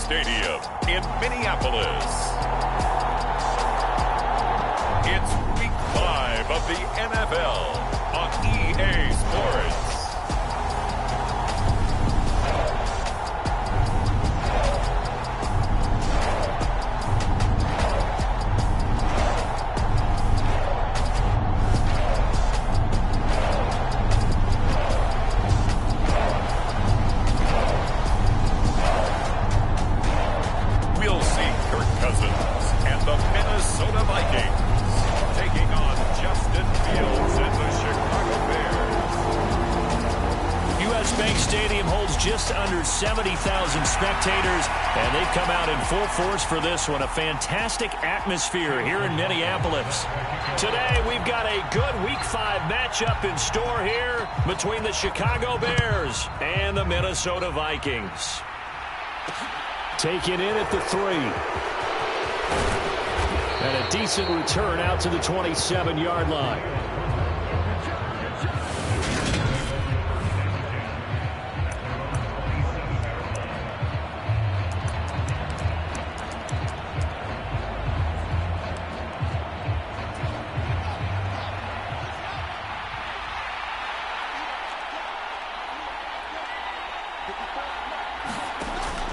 Stadium in Minneapolis. It's Week 5 of the NFL on EA Sports. Just under 70,000 spectators, and they've come out in full force for this one. A fantastic atmosphere here in Minneapolis. Today, we've got a good Week 5 matchup in store here between the Chicago Bears and the Minnesota Vikings. Taken in at the 3. And a decent return out to the 27-yard line.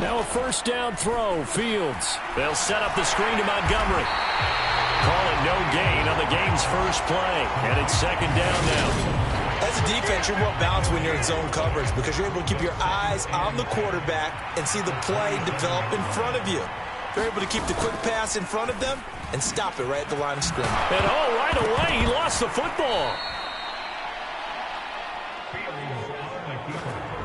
Now a first down throw, Fields. They'll set up the screen to Montgomery. Call it no gain on the game's first play. And it's second down now. As a defense, you're more balanced when you're in zone coverage because you're able to keep your eyes on the quarterback and see the play develop in front of you. You're able to keep the quick pass in front of them and stop it right at the line of scrimmage. And right away, he lost the football.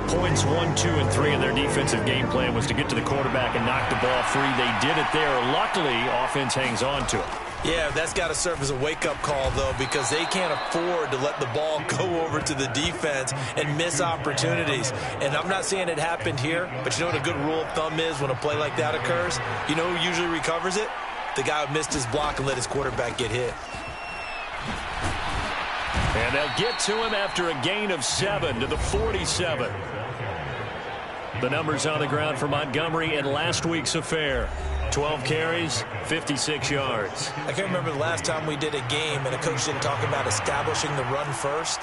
Points 1, 2, and 3 in their defensive game plan was to get to the quarterback and knock the ball free. They did it there. Luckily, offense hangs on to it. Yeah, that's got to serve as a wake-up call, though, because they can't afford to let the ball go over to the defense and miss opportunities. And I'm not saying it happened here, but you know what a good rule of thumb is when a play like that occurs? You know who usually recovers it? The guy who missed his block and let his quarterback get hit. And they'll get to him after a gain of 7 to the 47. The numbers on the ground for Montgomery in last week's affair. 12 carries, 56 yards. I can't remember the last time we did a game and a coach didn't talk about establishing the run first.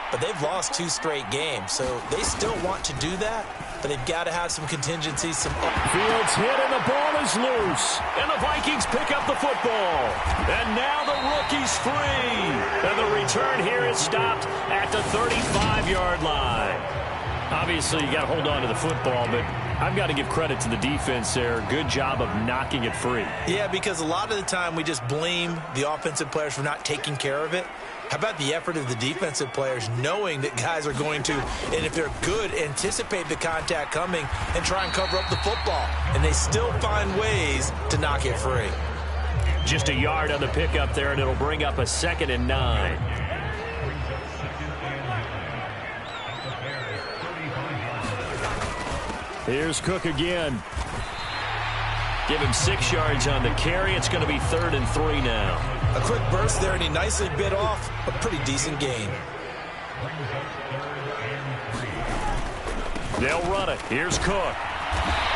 But they've lost 2 straight games, so they still want to do that. But they've got to have some contingencies. Fields hit and the ball is loose. And the Vikings pick up the football. And now the rookie's free. And the return here is stopped at the 35-yard line. Obviously, you got to hold on to the football, but I've got to give credit to the defense there. Good job of knocking it free. Yeah, because a lot of the time we just blame the offensive players for not taking care of it. How about the effort of the defensive players knowing that guys are going to, and if they're good, anticipate the contact coming and try and cover up the football. And they still find ways to knock it free. Just a yard on the pickup there, and it'll bring up a 2nd and 9. Here's Cook again. Give him 6 yards on the carry. It's going to be 3rd and 3 now. A quick burst there, and he nicely bit off a pretty decent gain. They'll run it. Here's Cook.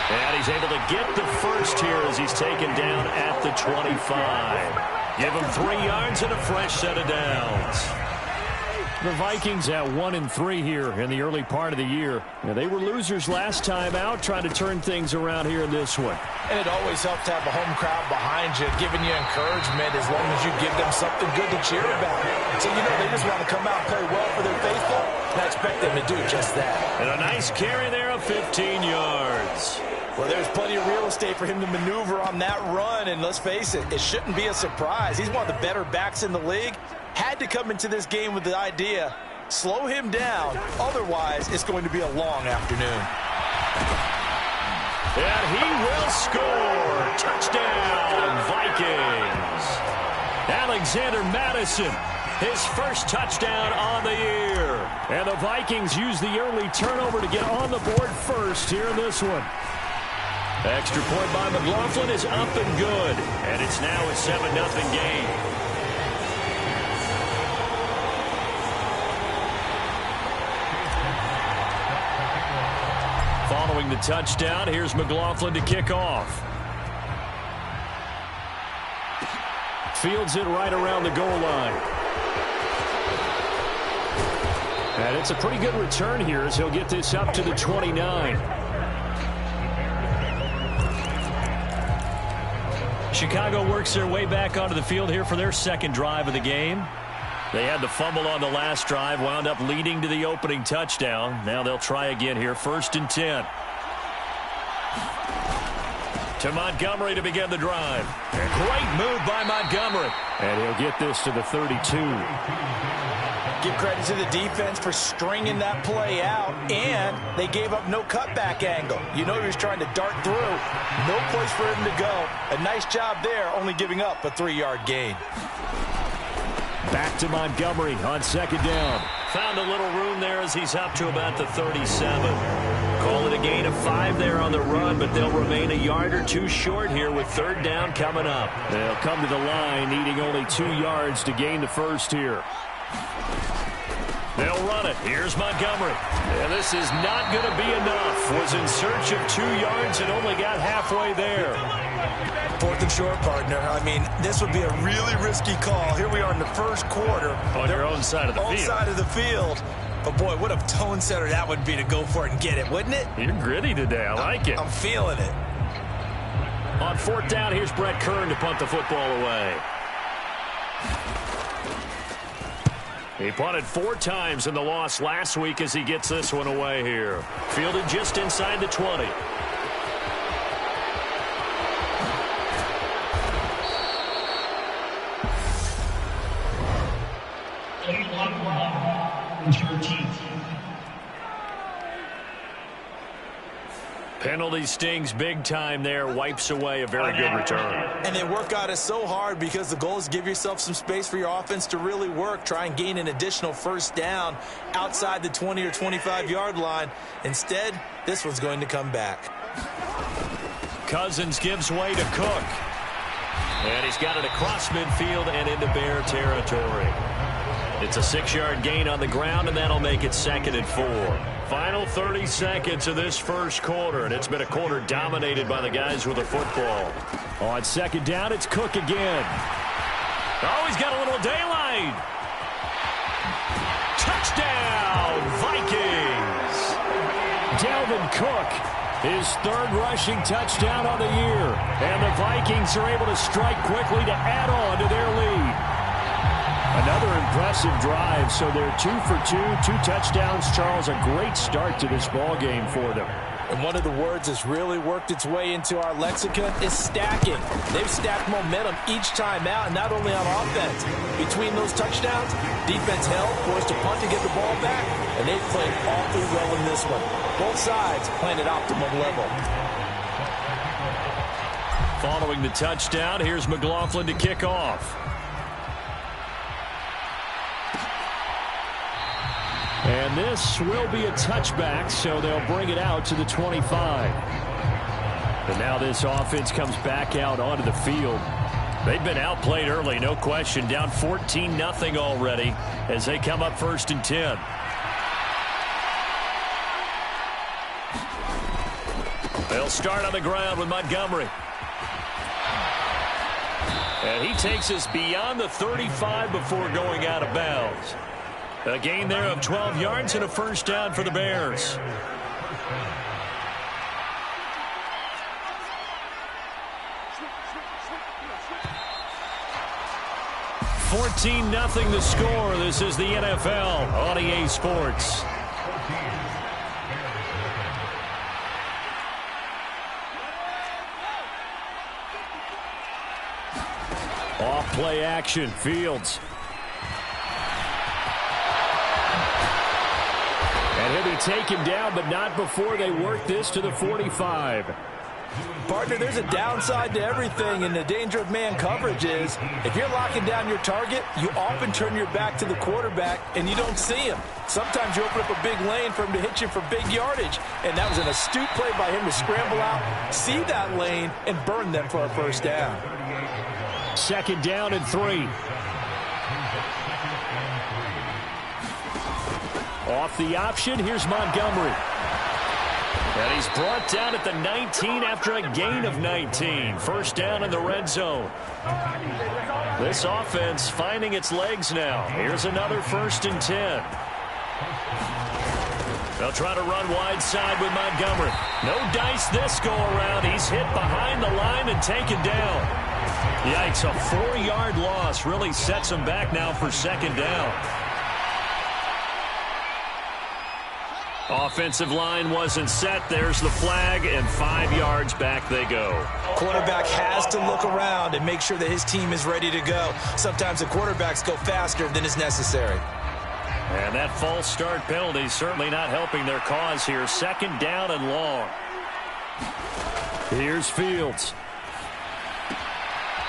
And he's able to get the first here as he's taken down at the 25. Give him 3 yards and a fresh set of downs. The Vikings at 1-3 here in the early part of the year. Now, they were losers last time out, trying to turn things around here in this one. And it always helps to have a home crowd behind you, giving you encouragement as long as you give them something good to cheer about. So, you know, they just want to come out and play well for their faithful, and I expect them to do just that. And a nice carry there of 15 yards. Well, there's plenty of real estate for him to maneuver on that run, and let's face it, it shouldn't be a surprise. He's one of the better backs in the league. Had to come into this game with the idea, slow him down, otherwise it's going to be a long afternoon. And he will score. Touchdown, Vikings. Alexander Madison, his first touchdown on the year. And the Vikings use the early turnover to get on the board first here in this one. Extra point by McLaughlin is up and good. And it's now a 7-0 game. Following Following the touchdown, here's McLaughlin to kick off. Fields it right around the goal line. And it's a pretty good return here as he'll get this up to the 29. Chicago works their way back onto the field here for their second drive of the game. They had the fumble on the last drive, wound up leading to the opening touchdown. Now they'll try again here, 1st and 10. To Montgomery to begin the drive. A great move by Montgomery. And he'll get this to the 32. Give credit to the defense for stringing that play out, and they gave up no cutback angle. You know he was trying to dart through. No place for him to go. A nice job there, only giving up a 3-yard gain. Back to Montgomery on 2nd down. Found a little room there as he's up to about the 37. Call it a gain of 5 there on the run, but they'll remain a yard or 2 short here with 3rd down coming up. They'll come to the line, needing only 2 yards to gain the first here. They'll run it. Here's Montgomery. And this is not going to be enough. Was in search of 2 yards and only got halfway there. 4th and short, partner. I mean, this would be a really risky call. Here we are in the first quarter. On your own side of the field. Own side of the field. But, boy, what a tone setter that would be to go for it and get it, wouldn't it? You're gritty today. I like it. I'm feeling it. On 4th down, here's Brett Kern to punt the football away. He punted 4 times in the loss last week as he gets this one away here. Fielded just inside the 20. Penalty stings big time there. Wipes away a very good return. And they work on it so hard because the goal is give yourself some space for your offense to really work. Try and gain an additional 1st down outside the 20 or 25-yard line. Instead, this one's going to come back. Cousins gives way to Cook. And he's got it across midfield and into Bear territory. It's a 6-yard gain on the ground, and that'll make it 2nd and 4. Final 30 seconds of this first quarter, and it's been a quarter dominated by the guys with the football. On 2nd down, it's Cook again. Oh, he's got a little daylight. Touchdown, Vikings. Dalvin Cook, his 3rd rushing touchdown on the year. And the Vikings are able to strike quickly to add on to their lead. Another impressive drive, so they're 2 for 2, 2 touchdowns. Charles, a great start to this ball game for them. And one of the words that's really worked its way into our lexicon is stacking. They've stacked momentum each time out, and not only on offense. Between those touchdowns, defense held, forced to punt to get the ball back, and they've played awfully well in this one. Both sides playing at optimum level. Following the touchdown, here's McLaughlin to kick off. And this will be a touchback, so they'll bring it out to the 25. And now this offense comes back out onto the field. They've been outplayed early, no question. Down 14-0 already as they come up 1st and 10. They'll start on the ground with Montgomery. And he takes us beyond the 35 before going out of bounds. A gain there of 12 yards and a 1st down for the Bears. $14-0 the score. This is the NFL on EA Sports. Off play action. Fields. And he'll be taken down, but not before they work this to the 45. Partner, there's a downside to everything, and the danger of man coverage is if you're locking down your target, you often turn your back to the quarterback, and you don't see him. Sometimes you open up a big lane for him to hit you for big yardage, and that was an astute play by him to scramble out, see that lane, and burn them for a 1st down. 2nd down and 3. Off the option, here's Montgomery. And he's brought down at the 19 after a gain of 19. First down in the red zone. This offense finding its legs now. Here's another 1st and 10. They'll try to run wide side with Montgomery. No dice this go around. He's hit behind the line and taken down. Yikes, a 4-yard loss really sets him back now for 2nd down. Offensive line wasn't set. There's the flag, and 5 yards back they go. Quarterback has to look around and make sure that his team is ready to go. Sometimes the quarterbacks go faster than is necessary. And that false start penalty certainly not helping their cause here. 2nd down and long. Here's Fields.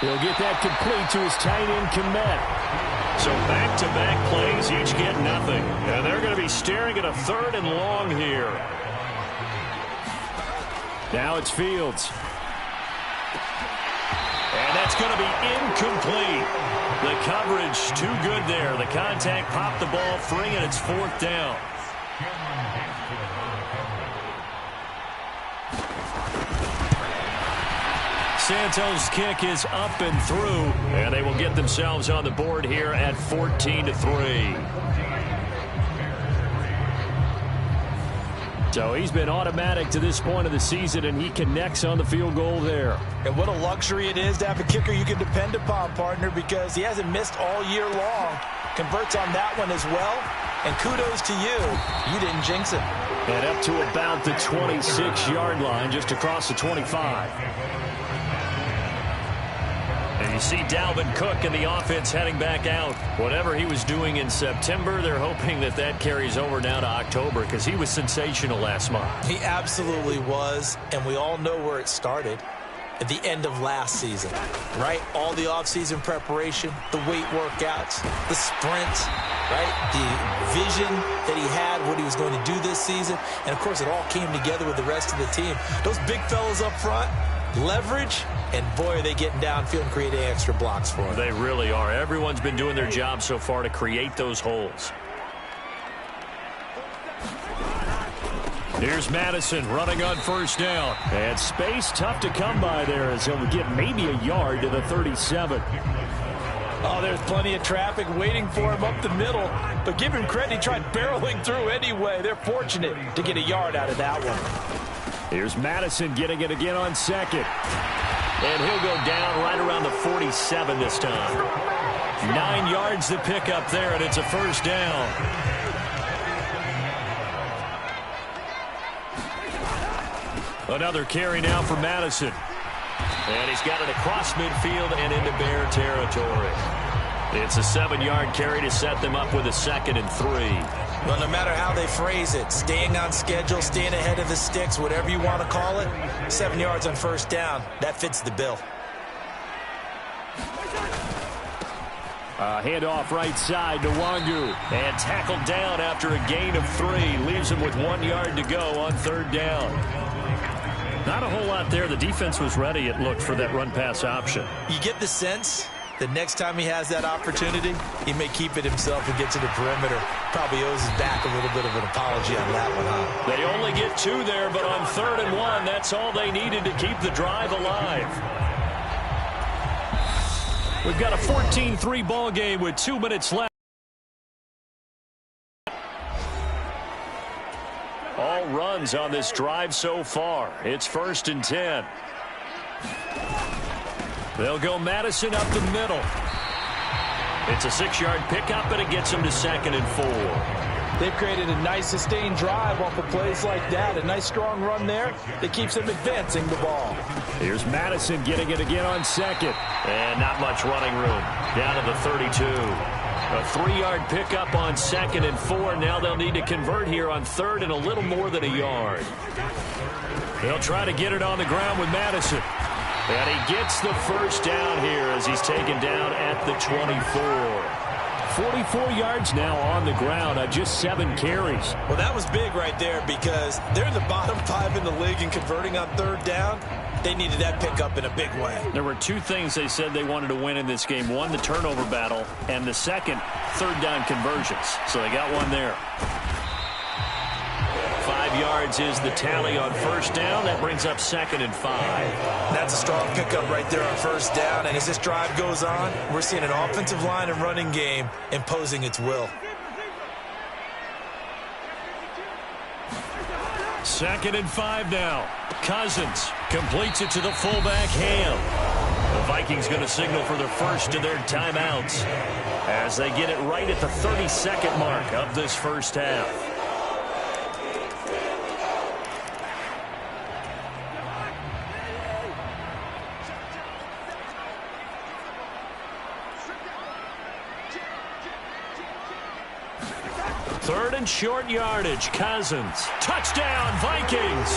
He'll get that complete to his tight end, Kmet. So back-to-back plays, each get nothing. And they're going to be staring at a 3rd and long here. Now it's Fields. And that's going to be incomplete. The coverage too good there. The contact popped the ball free, and it's 4th down. Santos' kick is up and through, and they will get themselves on the board here at 14-3. So he's been automatic to this point of the season, and he connects on the field goal there. And what a luxury it is to have a kicker you can depend upon, partner, because he hasn't missed all year long. Converts on that one as well. And kudos to you. You didn't jinx it. And up to about the 26-yard line, just across the 25. And you see Dalvin Cook and the offense heading back out. Whatever he was doing in September, they're hoping that that carries over now to October because he was sensational last month. He absolutely was, and we all know where it started. At the end of last season, right? All the offseason preparation, the weight workouts, the sprints, right? The vision that he had, what he was going to do this season. And, of course, it all came together with the rest of the team. Those big fellas up front, leverage, and, boy, are they getting downfield and creating extra blocks for him. They really are. Everyone's been doing their job so far to create those holes. Here's Madison running on 1st down. And space tough to come by there as he'll get maybe a yard to the 37. Oh, there's plenty of traffic waiting for him up the middle. But give him credit, he tried barreling through anyway. They're fortunate to get a yard out of that one. Here's Madison getting it again on 2nd. And he'll go down right around the 47 this time. 9 yards to pick up there, and it's a 1st down. Another carry now for Madison. And he's got it across midfield and into Bear territory. It's a 7-yard carry to set them up with a 2nd and 3. Well, no matter how they phrase it, staying on schedule, staying ahead of the sticks, whatever you want to call it, 7 yards on 1st down, that fits the bill. Handoff right side to Wangu. And tackled down after a gain of 3. Leaves him with 1 yard to go on 3rd down. Not a whole lot there. The defense was ready, it looked, for that run-pass option. You get the sense that next time he has that opportunity, he may keep it himself and get to the perimeter. Probably owes his back a little bit of an apology on that one, huh? They only get 2 there, but on 3rd and 1, that's all they needed to keep the drive alive. We've got a 14-3 ball game with 2 minutes left. All runs on this drive so far. It's 1st and 10. They'll go Madison up the middle. It's a 6-yard pickup, and it gets them to 2nd and 4. They've created a nice sustained drive off of plays like that. A nice strong run there that keeps them advancing the ball. Here's Madison getting it again on 2nd. And not much running room. Down to the 32. A 3-yard pickup on 2nd and 4. Now they'll need to convert here on 3rd and a little more than a yard. They'll try to get it on the ground with Madison. And he gets the 1st down here as he's taken down at the 24. 44 yards now on the ground on just 7 carries. Well, that was big right there because they're in the bottom 5 in the league and converting on 3rd down. They needed that pickup in a big way. There were 2 things they said they wanted to win in this game. One, the turnover battle, and the second, 3rd down conversions. So they got one there. 5 5 yards is the tally on first down. That brings up 2nd and 5. That's a strong pickup right there on first down. And as this drive goes on, we're seeing an offensive line and running game imposing its will. 2nd and 5 now. Cousins completes it to the fullback, Ham. The Vikings going to signal for their first of their timeouts as they get it right at the 32nd mark of this first half. Third and short yardage. Cousins. Touchdown, Vikings.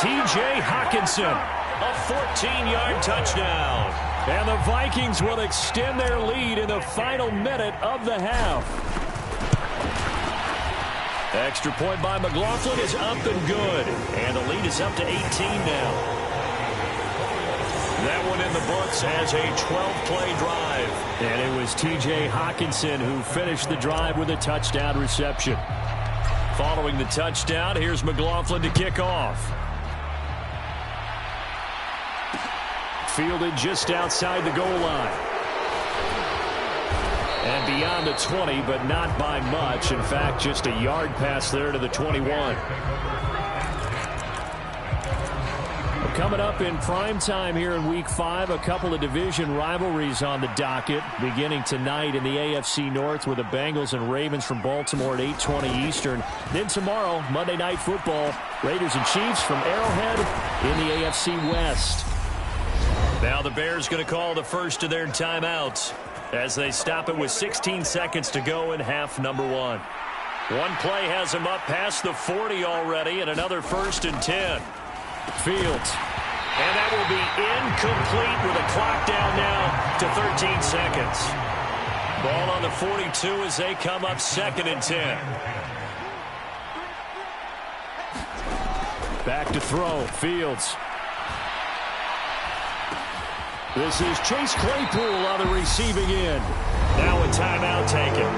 T.J. Hawkinson. A 14-yard touchdown. And the Vikings will extend their lead in the final minute of the half. Extra point by McLaughlin is up and good. And the lead is up to 18 now. That one in the books as a 12-play drive. And it was T.J. Hawkinson who finished the drive with a touchdown reception. Following the touchdown, here's McLaughlin to kick off. Fielded just outside the goal line. And beyond the 20, but not by much. In fact, just a yard pass there to the 21. Coming up in prime time here in Week 5, a couple of division rivalries on the docket, beginning tonight in the AFC North with the Bengals and Ravens from Baltimore at 8:20 Eastern. Then tomorrow, Monday Night Football, Raiders and Chiefs from Arrowhead in the AFC West. Now the Bears going to call the first of their timeouts as they stop it with 16 seconds to go in half number 1. One play has them up past the 40 already, and another 1st and 10. Fields. And that will be incomplete with a clock down now to 13 seconds. Ball on the 42 as they come up 2nd and 10. Back to throw. Fields. This is Chase Claypool on the receiving end. Now a timeout taken.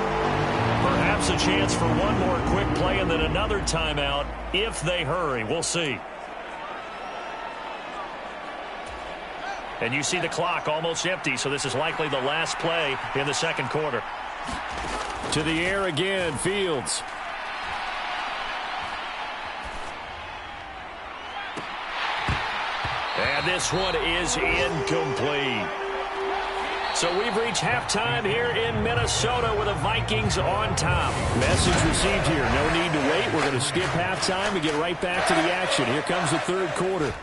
Perhaps a chance for one more quick play and then another timeout if they hurry. We'll see. And you see the clock almost empty, so this is likely the last play in the second quarter. To the air again, Fields. And this one is incomplete. So we've reached halftime here in Minnesota with the Vikings on top. Message received here. No need to wait. We're going to skip halftime and get right back to the action. Here comes the third quarter.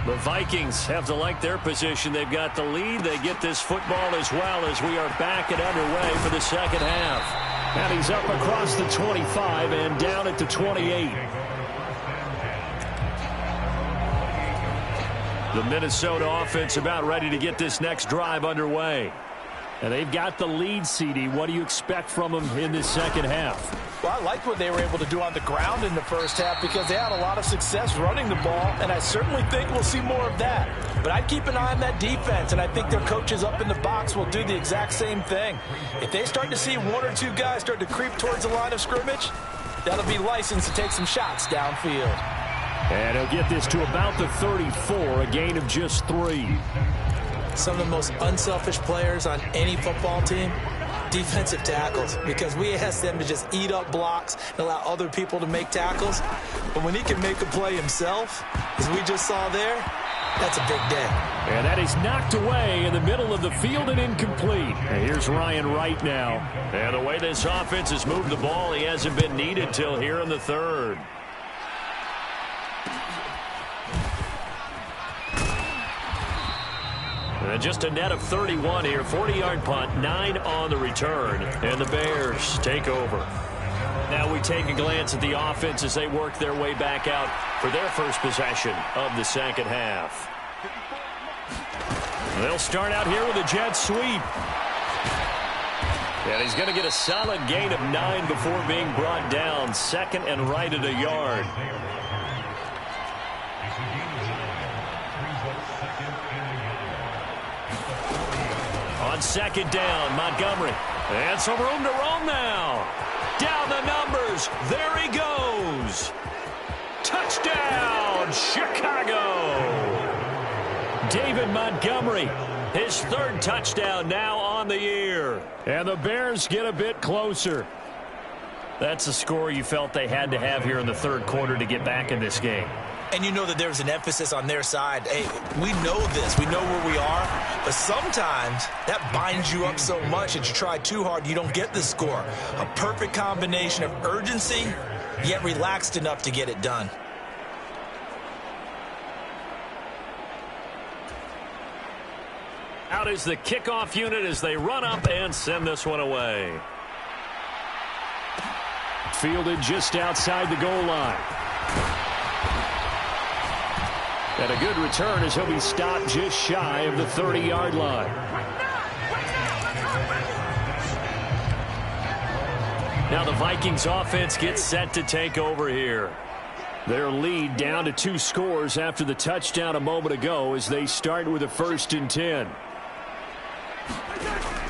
The Vikings have to like their position. They've got the lead. They get this football as well as we are back and underway for the second half. And he's up across the 25 and down at the 28. The Minnesota offense about ready to get this next drive underway. And they've got the lead, CD. What do you expect from them in this second half? Well, I liked what they were able to do on the ground in the first half because they had a lot of success running the ball, and I certainly think we'll see more of that. But I'd keep an eye on that defense, and I think their coaches up in the box will do the exact same thing. If they start to see one or two guys start to creep towards the line of scrimmage, that'll be licensed to take some shots downfield. And he'll get this to about the 34, a gain of just 3. Some of the most unselfish players on any football team, defensive tackles, because we ask them to just eat up blocks and allow other people to make tackles. But when he can make a play himself, as we just saw there, that's a big day. And that is knocked away in the middle of the field and incomplete. And here's Ryan Wright now. And the way this offense has moved the ball, he hasn't been needed till here in the third. And just a net of 31 here. 40-yard punt, 9 on the return. And the Bears take over. Now we take a glance at the offense as they work their way back out for their first possession of the second half. They'll start out here with a jet sweep. And he's going to get a solid gain of 9 before being brought down. 2nd and right at a yard. On 2nd down, Montgomery. And some room to roam now. Down the numbers. There he goes. Touchdown, Chicago. David Montgomery, his third touchdown now on the year. And the Bears get a bit closer. That's a score you felt they had to have here in the third quarter to get back in this game. And you know that there's an emphasis on their side. Hey, we know this. We know where we are. But sometimes that binds you up so much that you try too hard, you don't get the score. A perfect combination of urgency, yet relaxed enough to get it done. Out is the kickoff unit as they run up and send this one away. Fielded just outside the goal line. And a good return as he'll be stopped just shy of the 30-yard line. Now the Vikings offense gets set to take over here. Their lead down to 2 scores after the touchdown a moment ago as they start with a 1st and 10.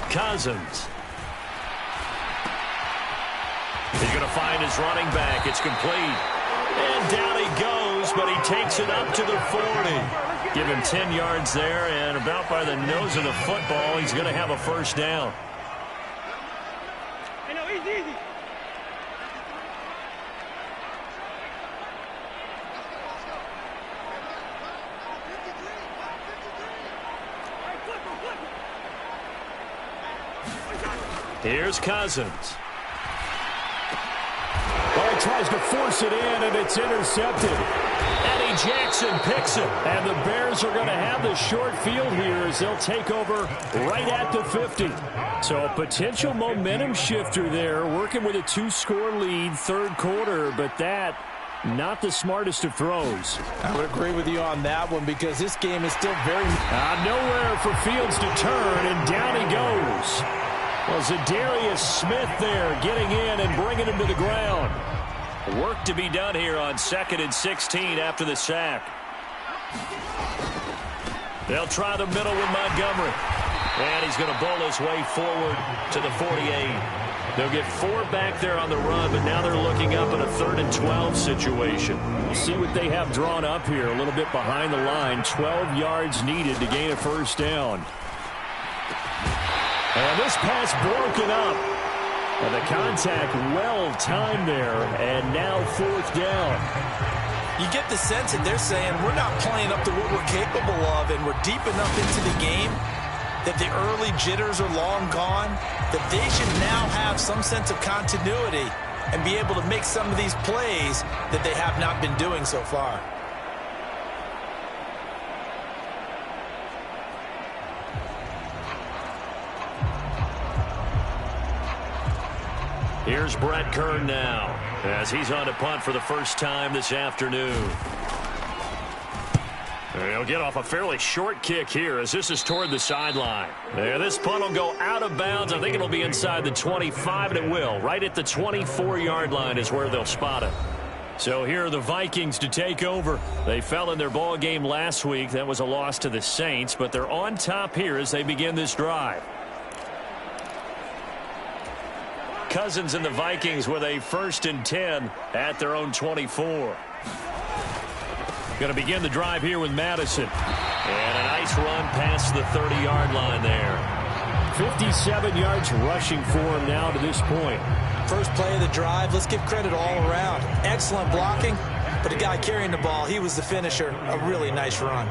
Cousins. He's going to find his running back. It's complete. And down he goes, but he takes it up to the 40. Give him 10 yards there, and about by the nose of the football, he's going to have a 1st down. Easy. Here's Cousins. Oh, he tries to force it in, and it's intercepted. Eddie Jackson picks it. And the Bears are going to have the short field here as they'll take over right at the 50. So a potential momentum shifter there, working with a 2-score lead, third quarter, but that not the smartest of throws. I would agree with you on that one because this game is still very... Nowhere for Fields to turn, and down he goes. Well, Zadarius Smith there getting in and bringing him to the ground. Work to be done here on 2nd and 16 after the sack. They'll try the middle with Montgomery. And he's going to bowl his way forward to the 48. They'll get 4 back there on the run, but now they're looking up in a 3rd and 12 situation. We'll see what they have drawn up here. A little bit behind the line. 12 yards needed to gain a 1st down. And this pass broken up. And the contact well timed there. And now 4th down. You get the sense that they're saying we're not playing up to what we're capable of, and we're deep enough into the game that the early jitters are long gone, that they should now have some sense of continuity and be able to make some of these plays that they have not been doing so far. Here's Brett Kern now as he's on to punt for the first time this afternoon. He'll get off a fairly short kick here as this is toward the sideline. This punt will go out of bounds. I think it'll be inside the 25, and it will. Right at the 24-yard line is where they'll spot it. So here are the Vikings to take over. They fell in their ball game last week. That was a loss to the Saints, but they're on top here as they begin this drive. Cousins and the Vikings with a 1st and 10 at their own 24. Going to begin the drive here with Madison. And a nice run past the 30-yard line there. 57 yards rushing for him now to this point. First play of the drive, let's give credit all around. Excellent blocking, but the guy carrying the ball, he was the finisher. A really nice run.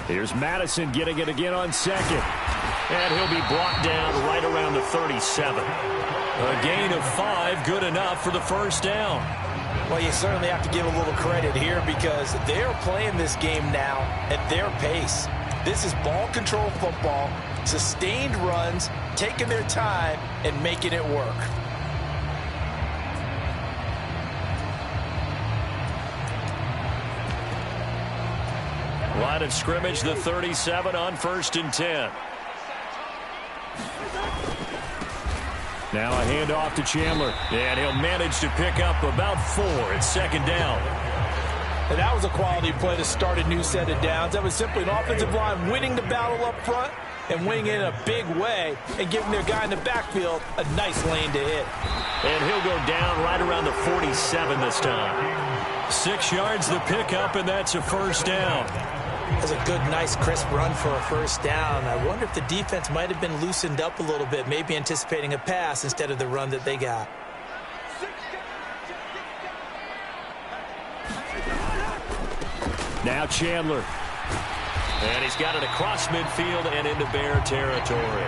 Here's Madison getting it again on 2nd. And he'll be brought down right around the 37. A gain of 5, good enough for the 1st down. Well, you certainly have to give a little credit here because they're playing this game now at their pace. This is ball control football, sustained runs, taking their time and making it work. Line of scrimmage, the 37 on 1st and 10. Now a handoff to Chandler, and he'll manage to pick up about 4 at 2nd down. And that was a quality play to start a new set of downs. That was simply an offensive line winning the battle up front, and winning it in a big way and giving their guy in the backfield a nice lane to hit. And he'll go down right around the 47 this time. 6 yards the pickup, and that's a first down. That's a good, nice, crisp run for a first down. I wonder if the defense might have been loosened up a little bit, maybe anticipating a pass instead of the run that they got. Now Chandler. And he's got it across midfield and into Bear territory.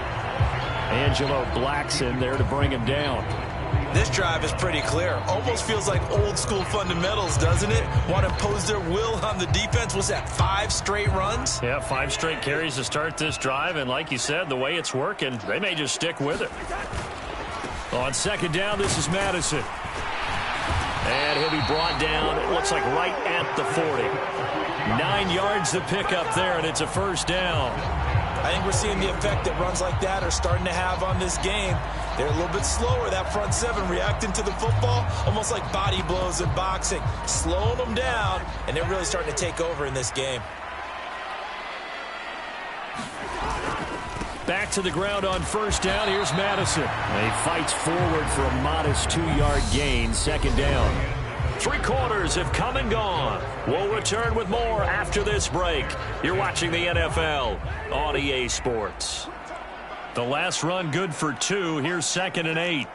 Angelo Blackson there to bring him down. This drive is pretty clear. Almost feels like old school fundamentals, doesn't it? Want to impose their will on the defense. Was that 5 straight runs? Yeah, 5 straight carries to start this drive. And like you said, the way it's working, they may just stick with it. On second down, this is Madison. And he'll be brought down, it looks like right at the 40. 9 yards to pick up there, and it's a first down. I think we're seeing the effect that runs like that are starting to have on this game. They're a little bit slower, that front 7, reacting to the football, almost like body blows in boxing, slowing them down, and they're really starting to take over in this game. Back to the ground on first down. Here's Madison. And he fights forward for a modest 2-yard gain. Second down. 3 quarters have come and gone. We'll return with more after this break. You're watching the NFL on EA Sports. The last run good for 2. Here's 2nd and 8.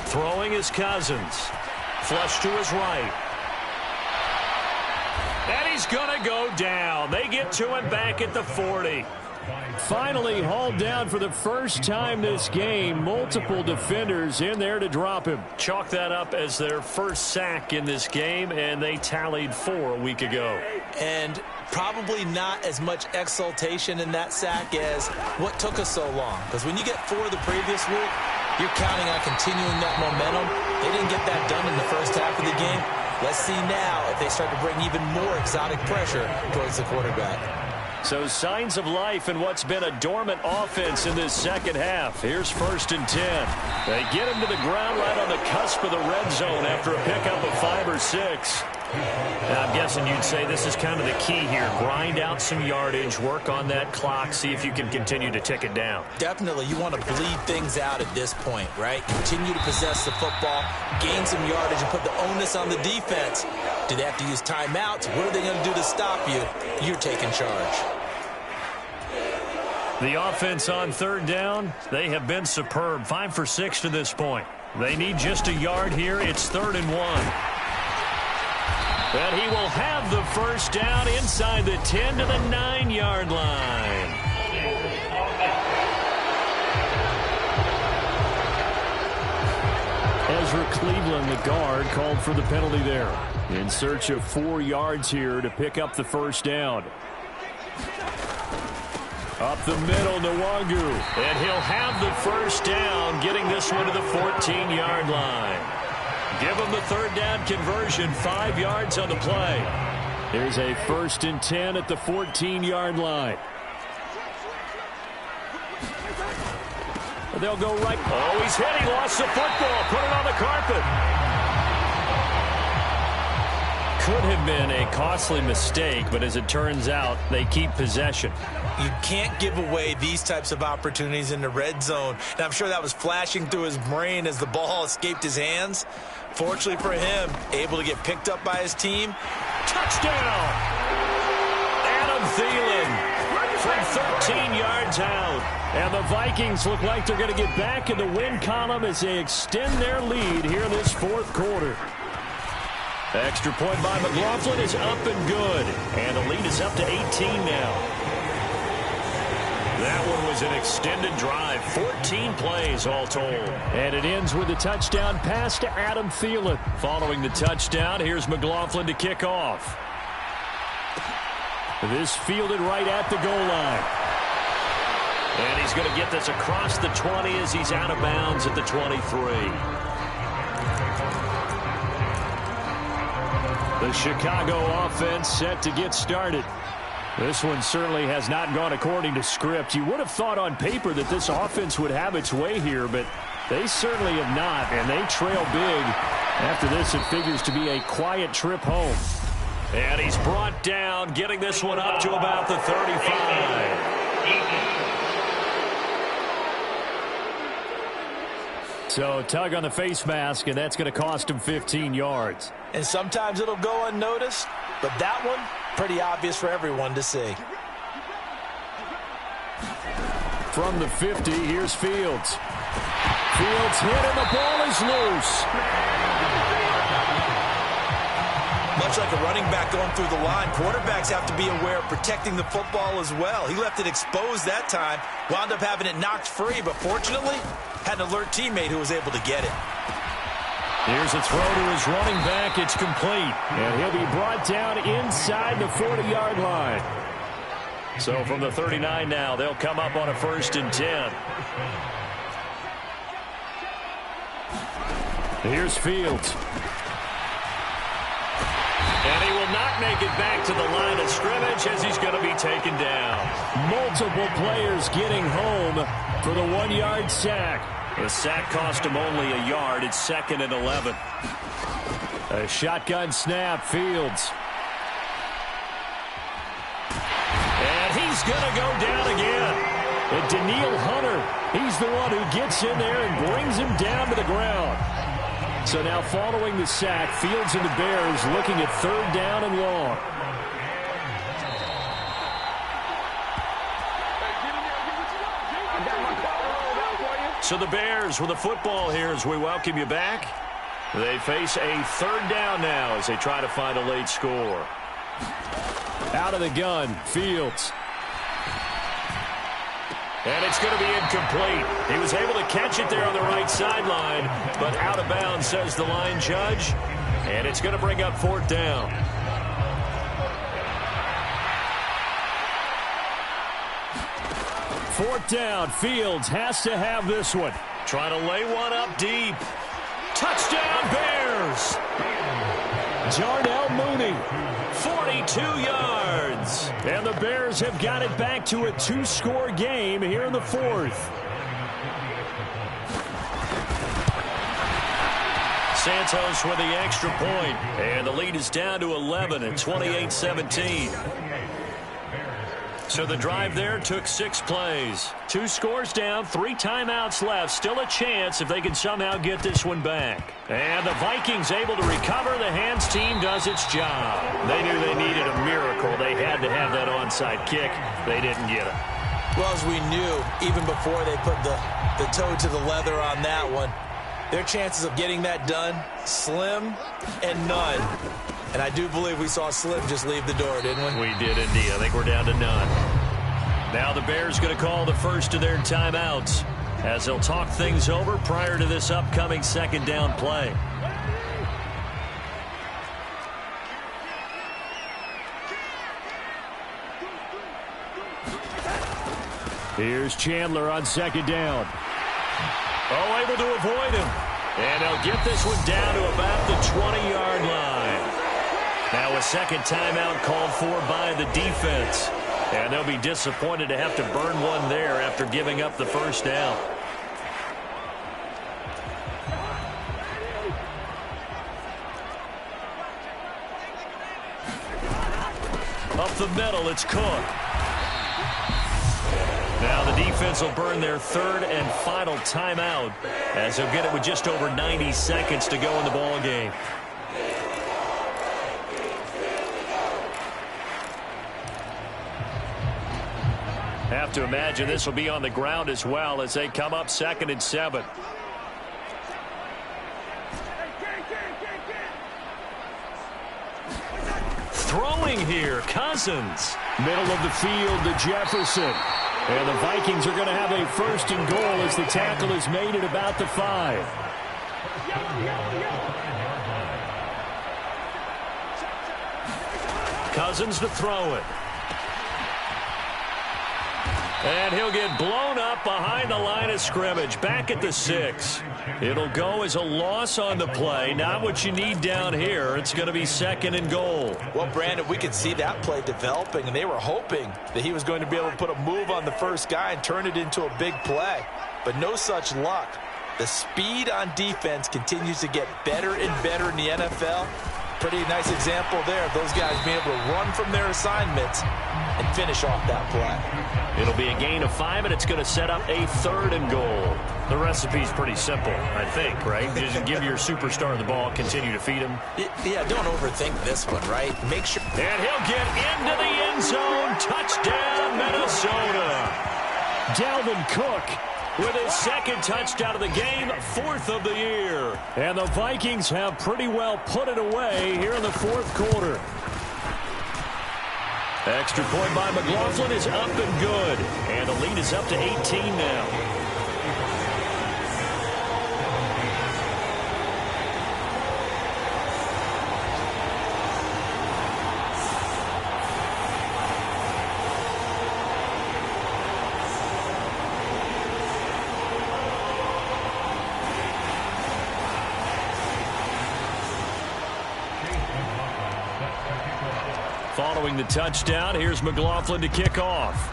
Throwing is Cousins. Flush to his right. And he's going to go down. They get to him back at the 40. Finally hauled down for the first time this game. Multiple defenders in there to drop him. Chalk that up as their first sack in this game, and they tallied 4 a week ago. And probably not as much exultation in that sack as what took us so long. Because when you get 4 the previous week, you're counting on continuing that momentum. They didn't get that done in the first half of the game. Let's see now if they start to bring even more exotic pressure towards the quarterback. So signs of life in what's been a dormant offense in this second half. Here's 1st and 10. They get him to the ground right on the cusp of the red zone after a pickup of 5 or 6. And I'm guessing you'd say this is kind of the key here. Grind out some yardage, work on that clock, see if you can continue to tick it down. Definitely. You want to bleed things out at this point, right? Continue to possess the football, gain some yardage, and put the onus on the defense. Do they have to use timeouts? What are they going to do to stop you? You're taking charge. The offense on 3rd down, they have been superb. 5 for 6 to this point. They need just a yard here. It's 3rd and 1. And he will have the first down inside the 10 to the 9-yard line. Ezra Cleveland, the guard, called for the penalty there. In search of 4 yards here to pick up the first down. Up the middle, Nwangu. And he'll have the first down, getting this one to the 14-yard line. Give him the 3rd down conversion, 5 yards on the play. There's a 1st and 10 at the 14-yard line. They'll go right. Oh, he's hit. He lost the football. Put it on the carpet. Could have been a costly mistake, but as it turns out, they keep possession. You can't give away these types of opportunities in the red zone. And I'm sure that was flashing through his brain as the ball escaped his hands. Fortunately for him, able to get picked up by his team. Touchdown! Adam Thielen from 13 yards out. And the Vikings look like they're going to get back in the win column as they extend their lead here in this 4th quarter. Extra point by McLaughlin is up and good. And the lead is up to 18 now. That one was an extended drive, 14 plays all told. And it ends with a touchdown pass to Adam Thielen. Following the touchdown, here's McLaughlin to kick off. This fielded right at the goal line. And he's going to get this across the 20 as he's out of bounds at the 23. The Chicago offense set to get started. This one certainly has not gone according to script. You would have thought on paper that this offense would have its way here, but they certainly have not, and they trail big. After this, it figures to be a quiet trip home. And he's brought down, getting this one up to about the 35. So tug on the face mask, and that's going to cost him 15 yards. And sometimes it'll go unnoticed, but that one, pretty obvious for everyone to see. From the 50, here's Fields. Fields hit, and the ball is loose. Much like a running back going through the line, quarterbacks have to be aware of protecting the football as well. He left it exposed that time, wound up having it knocked free, but fortunately, had an alert teammate who was able to get it. Here's a throw to his running back. It's complete. And he'll be brought down inside the 40-yard line. So from the 39 now, they'll come up on a 1st and 10. Here's Fields. And he will not make it back to the line of scrimmage as he's going to be taken down. Multiple players getting home for the 1-yard sack. The sack cost him only a yard. It's 2nd and 11. A shotgun snap, Fields. And he's going to go down again. And Daniil Hunter, he's the one who gets in there and brings him down to the ground. So now following the sack, Fields and the Bears looking at 3rd down and long. So the Bears with the football here as we welcome you back. They face a 3rd down now as they try to find a late score. Out of the gun, Fields. And it's going to be incomplete. He was able to catch it there on the right sideline, but out of bounds, says the line judge. And it's going to bring up 4th down. Fourth down, Fields has to have this one. Trying to lay one up deep. Touchdown, Bears! Jarnell Mooney, 42 yards. And the Bears have got it back to a 2-score game here in the 4th. Santos with the extra point. And the lead is down to 11 at 28-17. So the drive there took 6 plays. 2 scores down, 3 timeouts left. Still a chance if they can somehow get this one back. And the Vikings able to recover. The hands team does its job. They knew they needed a miracle. They had to have that onside kick. They didn't get it. Well, as we knew, even before they put the toe to the leather on that one, their chances of getting that done, slim and none. And I do believe we saw Slim just leave the door, didn't we? We did indeed. I think we're down to none. Now the Bears going to call the first of their timeouts as they'll talk things over prior to this upcoming 2nd down play. Here's Chandler on 2nd down. Oh, able to avoid him. And they'll get this one down to about the 20-yard line. Now a 2nd timeout called for by the defense. And they'll be disappointed to have to burn one there after giving up the 1st down. Up the middle, it's Cook. Now the defense will burn their 3rd and final timeout as they'll get it with just over 90 seconds to go in the ball game. Have to imagine this will be on the ground as well as they come up 2nd and 7. Throwing here, Cousins. Middle of the field to Jefferson. And the Vikings are going to have a 1st and goal as the tackle is made at about the 5. Cousins to throw it. And he'll get blown up behind the line of scrimmage, back at the 6. It'll go as a loss on the play. Not what you need down here. It's going to be 2nd and goal. Well, Brandon, we could see that play developing, and they were hoping that he was going to be able to put a move on the first guy and turn it into a big play. But no such luck. The speed on defense continues to get better and better in the NFL. pretty nice example there of those guys being able to run from their assignments and finish off that play. It'll be a gain of 5, and it's going to set up a 3rd and goal. The recipe's pretty simple, I think, right? Just give your superstar the ball, continue to feed him. Yeah, don't overthink this one, right? Make sure. And he'll get into the end zone. Touchdown, Minnesota. Dalvin Cook with his 2nd touchdown of the game, 4th of the year. And the Vikings have pretty well put it away here in the 4th quarter. Extra point by McLaughlin is up and good. And the lead is up to 18 now. Following the touchdown, here's McLaughlin to kick off.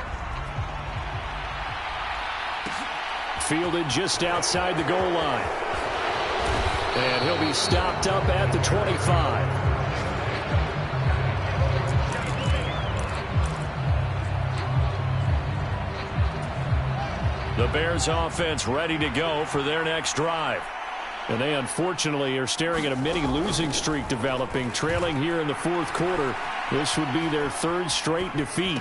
Fielded just outside the goal line. And he'll be stopped up at the 25. The Bears offense ready to go for their next drive. And they unfortunately are staring at a mini losing streak developing, trailing here in the 4th quarter. This would be their 3rd straight defeat.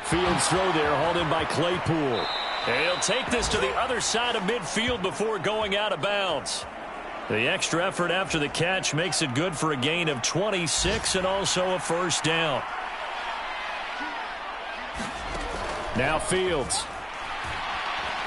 Fields throw there, hauled in by Claypool. And he'll take this to the other side of midfield before going out of bounds. The extra effort after the catch makes it good for a gain of 26 and also a 1st down. Now Fields.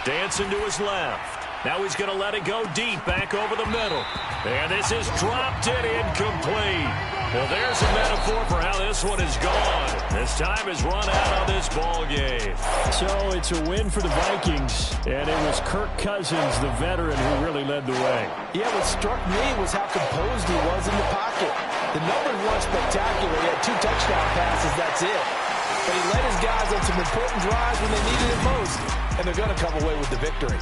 Dancing to his left. Now he's going to let it go deep, back over the middle. And this is dropped in, incomplete. Well, there's a metaphor for how this one is gone. This time is run out on this ball game. So it's a win for the Vikings, and it was Kirk Cousins, the veteran, who really led the way. Yeah, what struck me was how composed he was in the pocket. The numbers weren't spectacular. He had 2 touchdown passes, that's it. But he led his guys on some important drives when they needed it most, and they're going to come away with the victory.